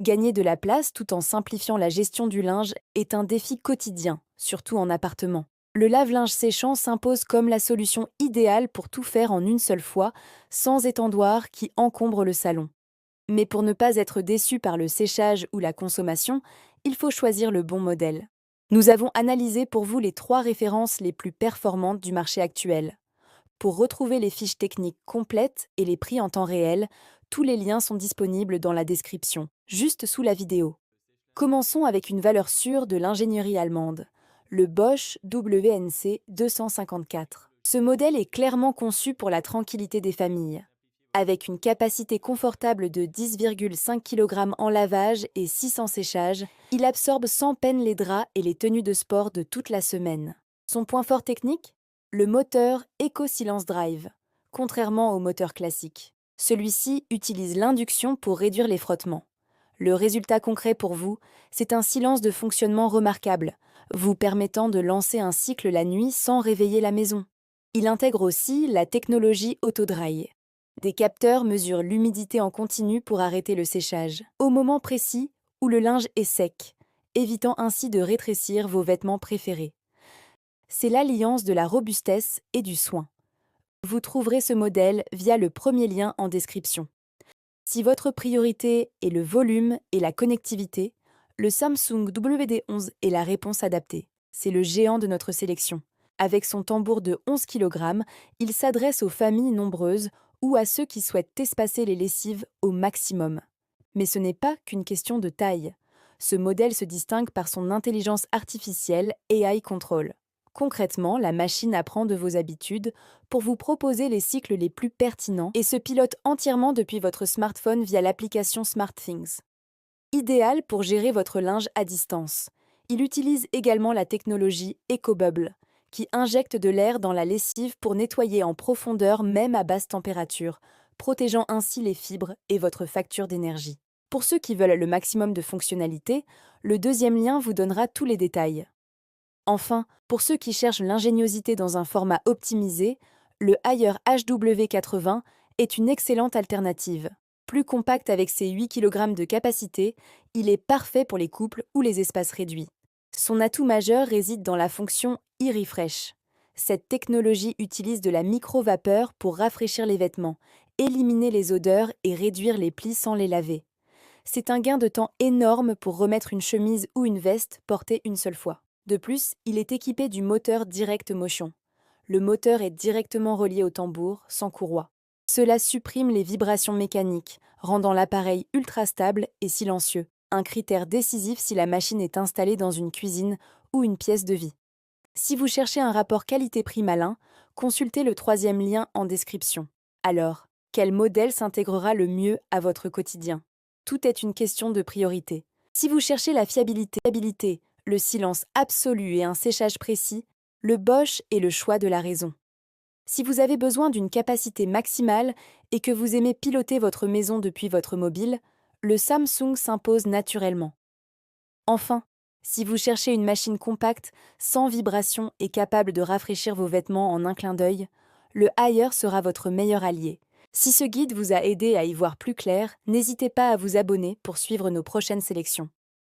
Gagner de la place tout en simplifiant la gestion du linge est un défi quotidien, surtout en appartement. Le lave-linge séchant s'impose comme la solution idéale pour tout faire en une seule fois, sans étendoir qui encombre le salon. Mais pour ne pas être déçu par le séchage ou la consommation, il faut choisir le bon modèle. Nous avons analysé pour vous les 3 références les plus performantes du marché actuel. Pour retrouver les fiches techniques complètes et les prix en temps réel, tous les liens sont disponibles dans la description, juste sous la vidéo. Commençons avec une valeur sûre de l'ingénierie allemande, le Bosch WNC 254. Ce modèle est clairement conçu pour la tranquillité des familles. Avec une capacité confortable de 10,5 kg en lavage et 6 en séchage, il absorbe sans peine les draps et les tenues de sport de toute la semaine. Son point fort technique? Le moteur Eco-Silence Drive, contrairement au moteur classique. Celui-ci utilise l'induction pour réduire les frottements. Le résultat concret pour vous, c'est un silence de fonctionnement remarquable, vous permettant de lancer un cycle la nuit sans réveiller la maison. Il intègre aussi la technologie Autodry. Des capteurs mesurent l'humidité en continu pour arrêter le séchage, au moment précis où le linge est sec, évitant ainsi de rétrécir vos vêtements préférés. C'est l'alliance de la robustesse et du soin. Vous trouverez ce modèle via le premier lien en description. Si votre priorité est le volume et la connectivité, le Samsung WD11 est la réponse adaptée. C'est le géant de notre sélection. Avec son tambour de 11 kg, il s'adresse aux familles nombreuses ou à ceux qui souhaitent espacer les lessives au maximum. Mais ce n'est pas qu'une question de taille. Ce modèle se distingue par son intelligence artificielle AI Control. Concrètement, la machine apprend de vos habitudes pour vous proposer les cycles les plus pertinents et se pilote entièrement depuis votre smartphone via l'application SmartThings. Idéal pour gérer votre linge à distance. Il utilise également la technologie EcoBubble, qui injecte de l'air dans la lessive pour nettoyer en profondeur même à basse température, protégeant ainsi les fibres et votre facture d'énergie. Pour ceux qui veulent le maximum de fonctionnalités, le deuxième lien vous donnera tous les détails. Enfin, pour ceux qui cherchent l'ingéniosité dans un format optimisé, le Haier HW80 est une excellente alternative. Plus compact avec ses 8 kg de capacité, il est parfait pour les couples ou les espaces réduits. Son atout majeur réside dans la fonction e-refresh. Cette technologie utilise de la micro-vapeur pour rafraîchir les vêtements, éliminer les odeurs et réduire les plis sans les laver. C'est un gain de temps énorme pour remettre une chemise ou une veste portée une seule fois. De plus, il est équipé du moteur Direct Motion. Le moteur est directement relié au tambour, sans courroie. Cela supprime les vibrations mécaniques, rendant l'appareil ultra stable et silencieux, un critère décisif si la machine est installée dans une cuisine ou une pièce de vie. Si vous cherchez un rapport qualité-prix malin, consultez le troisième lien en description. Alors, quel modèle s'intégrera le mieux à votre quotidien? Tout est une question de priorité. Si vous cherchez la fiabilité, le silence absolu et un séchage précis, le Bosch est le choix de la raison. Si vous avez besoin d'une capacité maximale et que vous aimez piloter votre maison depuis votre mobile, le Samsung s'impose naturellement. Enfin, si vous cherchez une machine compacte, sans vibration et capable de rafraîchir vos vêtements en un clin d'œil, le Haier sera votre meilleur allié. Si ce guide vous a aidé à y voir plus clair, n'hésitez pas à vous abonner pour suivre nos prochaines sélections.